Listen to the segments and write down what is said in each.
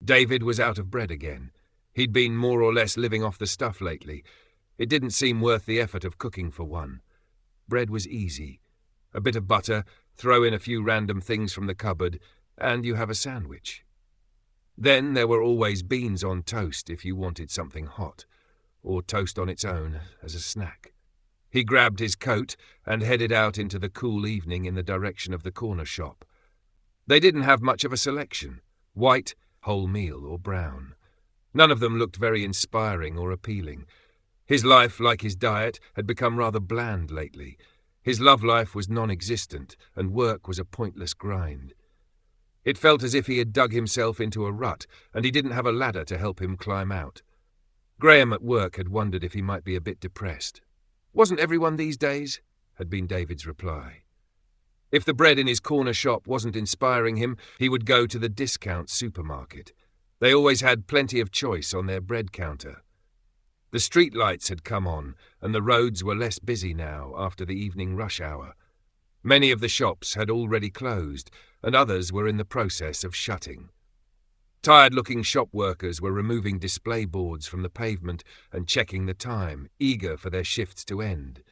David was out of bread again. He'd been more or less living off the stuff lately. It didn't seem worth the effort of cooking for one. Bread was easy. A bit of butter, throw in a few random things from the cupboard, and you have a sandwich. Then there were always beans on toast if you wanted something hot, or toast on its own as a snack. He grabbed his coat and headed out into the cool evening in the direction of the corner shop. They didn't have much of a selection: white, wholemeal, or brown. None of them looked very inspiring or appealing. His life, like his diet, had become rather bland lately. His love life was non-existent, and work was a pointless grind. It felt as if he had dug himself into a rut, and he didn't have a ladder to help him climb out. Graham at work had wondered if he might be a bit depressed. "Wasn't everyone these days?" had been David's reply. If the bread in his corner shop wasn't inspiring him, he would go to the discount supermarket. They always had plenty of choice on their bread counter. The street lights had come on, and the roads were less busy now after the evening rush hour. Many of the shops had already closed, and others were in the process of shutting. Tired-looking shop workers were removing display boards from the pavement and checking the time, eager for their shifts to end.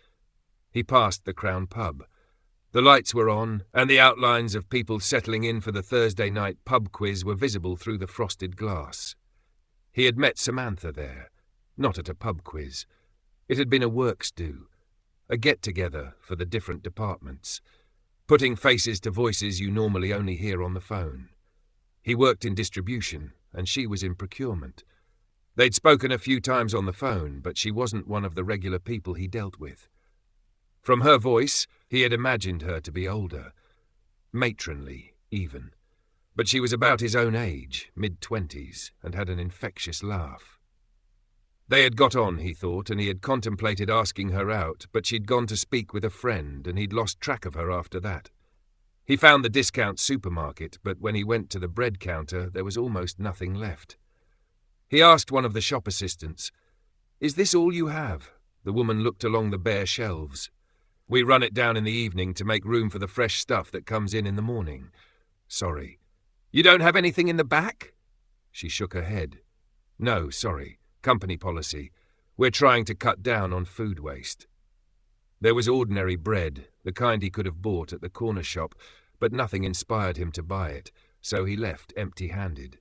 He passed the Crown pub. The lights were on, and the outlines of people settling in for the Thursday night pub quiz were visible through the frosted glass. He had met Samantha there, not at a pub quiz. It had been a works do, a get-together for the different departments, putting faces to voices you normally only hear on the phone. He worked in distribution, and she was in procurement. They'd spoken a few times on the phone, but she wasn't one of the regular people he dealt with. From her voice, he had imagined her to be older, matronly even, but she was about his own age, mid-20s, and had an infectious laugh. They had got on, he thought, and he had contemplated asking her out, but she'd gone to speak with a friend, and he'd lost track of her after that. He found the discount supermarket, but when he went to the bread counter, there was almost nothing left. He asked one of the shop assistants, "Is this all you have?" The woman looked along the bare shelves. "We run it down in the evening to make room for the fresh stuff that comes in the morning." "Sorry." "You don't have anything in the back?" She shook her head. "No, sorry. Company policy. We're trying to cut down on food waste." There was ordinary bread, the kind he could have bought at the corner shop, but nothing inspired him to buy it, so he left empty-handed.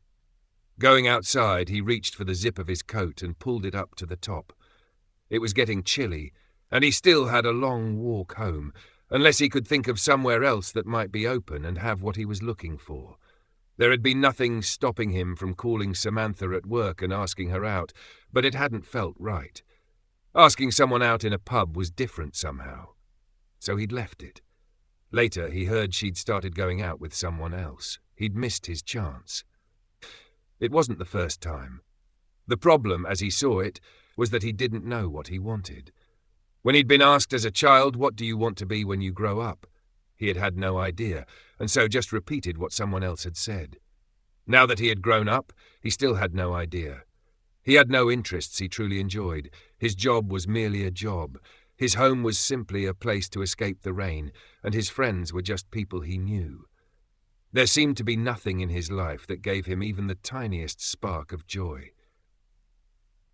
Going outside, he reached for the zip of his coat and pulled it up to the top. It was getting chilly, and he still had a long walk home, unless he could think of somewhere else that might be open and have what he was looking for. There had been nothing stopping him from calling Samantha at work and asking her out, but it hadn't felt right. Asking someone out in a pub was different somehow. So he'd left it. Later, he heard she'd started going out with someone else. He'd missed his chance. It wasn't the first time. The problem, as he saw it, was that he didn't know what he wanted. When he'd been asked as a child, "What do you want to be when you grow up?" he had had no idea, and so just repeated what someone else had said. Now that he had grown up, he still had no idea. He had no interests he truly enjoyed. His job was merely a job. His home was simply a place to escape the rain, and his friends were just people he knew. There seemed to be nothing in his life that gave him even the tiniest spark of joy.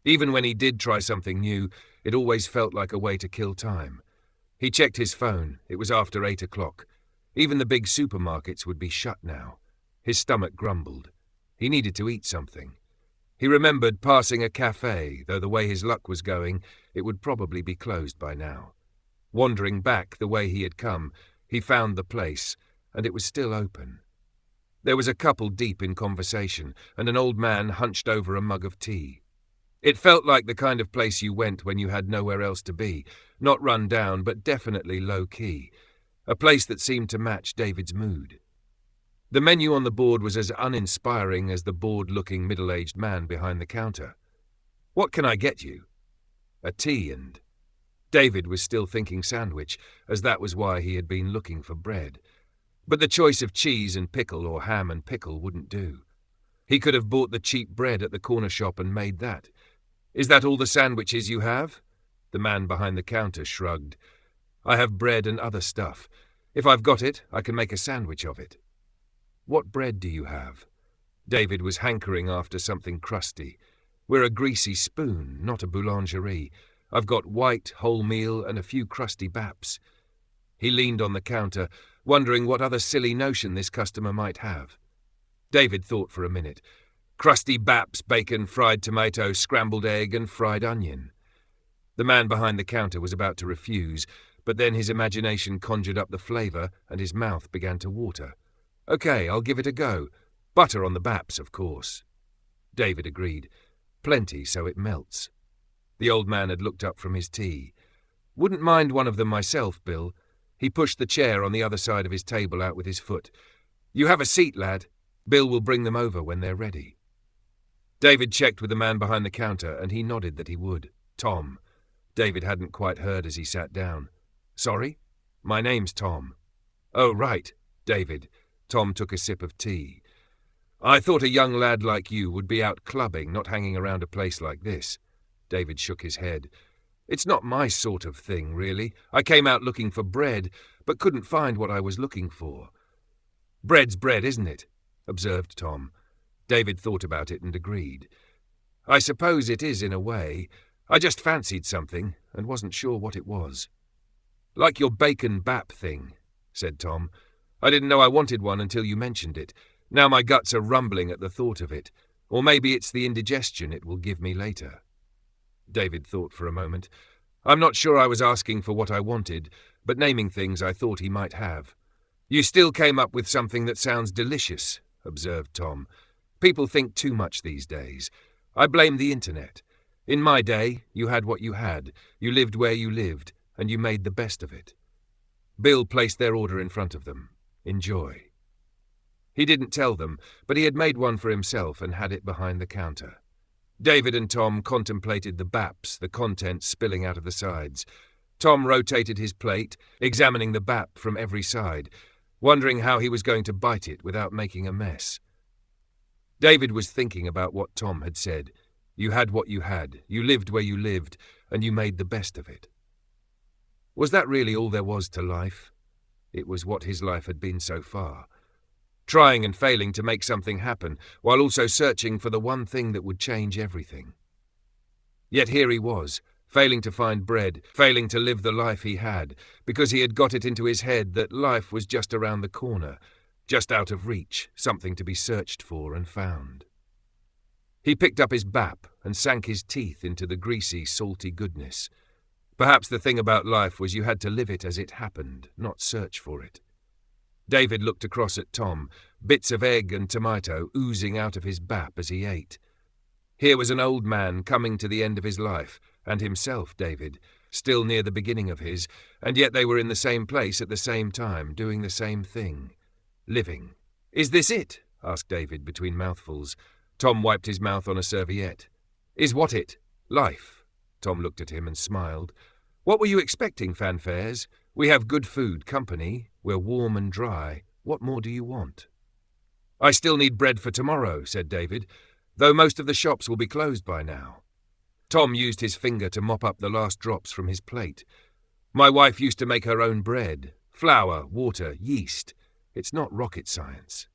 Even when he did try something new, it always felt like a way to kill time. He checked his phone. It was after 8 o'clock. Even the big supermarkets would be shut now. His stomach grumbled. He needed to eat something. He remembered passing a cafe, though the way his luck was going, it would probably be closed by now. Wandering back the way he had come, he found the place, and it was still open. There was a couple deep in conversation, and an old man hunched over a mug of tea. It felt like the kind of place you went when you had nowhere else to be, not run down, but definitely low-key, a place that seemed to match David's mood. The menu on the board was as uninspiring as the bored-looking middle-aged man behind the counter. "What can I get you?" A tea and... David was still thinking sandwich, as that was why he had been looking for bread. But the choice of cheese and pickle or ham and pickle wouldn't do. He could have bought the cheap bread at the corner shop and made that. "Is that all the sandwiches you have?" The man behind the counter shrugged. "I have bread and other stuff. If I've got it, I can make a sandwich of it." "What bread do you have?" David was hankering after something crusty. "We're a greasy spoon, not a boulangerie. I've got white, wholemeal and a few crusty baps." He leaned on the counter, wondering what other silly notion this customer might have. David thought for a minute. Crusty baps, bacon, fried tomato, scrambled egg and fried onion. The man behind the counter was about to refuse, but then his imagination conjured up the flavour and his mouth began to water. "Okay, I'll give it a go. Butter on the baps, of course." David agreed. "Plenty, so it melts." The old man had looked up from his tea. "Wouldn't mind one of them myself, Bill." He pushed the chair on the other side of his table out with his foot. "You have a seat, lad. Bill will bring them over when they're ready." David checked with the man behind the counter, and he nodded that he would. Tom. David hadn't quite heard as he sat down. "Sorry? My name's Tom." "Oh, right, David." Tom took a sip of tea. "I thought a young lad like you would be out clubbing, not hanging around a place like this." David shook his head. "It's not my sort of thing, really. I came out looking for bread, but couldn't find what I was looking for." "Bread's bread, isn't it?" observed Tom. David thought about it and agreed. "I suppose it is in a way. I just fancied something and wasn't sure what it was." "Like your bacon bap thing," said Tom. "I didn't know I wanted one until you mentioned it. Now my guts are rumbling at the thought of it. Or maybe it's the indigestion it will give me later." David thought for a moment. "I'm not sure I was asking for what I wanted, but naming things I thought he might have." "You still came up with something that sounds delicious," observed Tom. "People think too much these days. I blame the internet. In my day, you had what you had, you lived where you lived, and you made the best of it." Bill placed their order in front of them. "Enjoy." He didn't tell them, but he had made one for himself and had it behind the counter. David and Tom contemplated the baps, the contents spilling out of the sides. Tom rotated his plate, examining the bap from every side, wondering how he was going to bite it without making a mess. David was thinking about what Tom had said. You had what you had, you lived where you lived, and you made the best of it. Was that really all there was to life? It was what his life had been so far. Trying and failing to make something happen, while also searching for the one thing that would change everything. Yet here he was, failing to find bread, failing to live the life he had, because he had got it into his head that life was just around the corner, just out of reach, something to be searched for and found. He picked up his bap and sank his teeth into the greasy, salty goodness. Perhaps the thing about life was you had to live it as it happened, not search for it. David looked across at Tom, bits of egg and tomato oozing out of his bap as he ate. Here was an old man coming to the end of his life, and himself, David, still near the beginning of his, and yet they were in the same place at the same time, doing the same thing. Living. "Is this it?" asked David between mouthfuls. Tom wiped his mouth on a serviette. "Is what it? Life?" Tom looked at him and smiled. "What were you expecting, fanfares? We have good food, company. We're warm and dry. What more do you want?" "I still need bread for tomorrow," said David, "though most of the shops will be closed by now." Tom used his finger to mop up the last drops from his plate. "My wife used to make her own bread. Flour, water, yeast. It's not rocket science."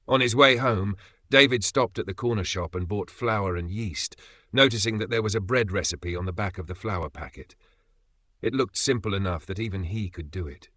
On his way home, David stopped at the corner shop and bought flour and yeast, noticing that there was a bread recipe on the back of the flour packet. It looked simple enough that even he could do it.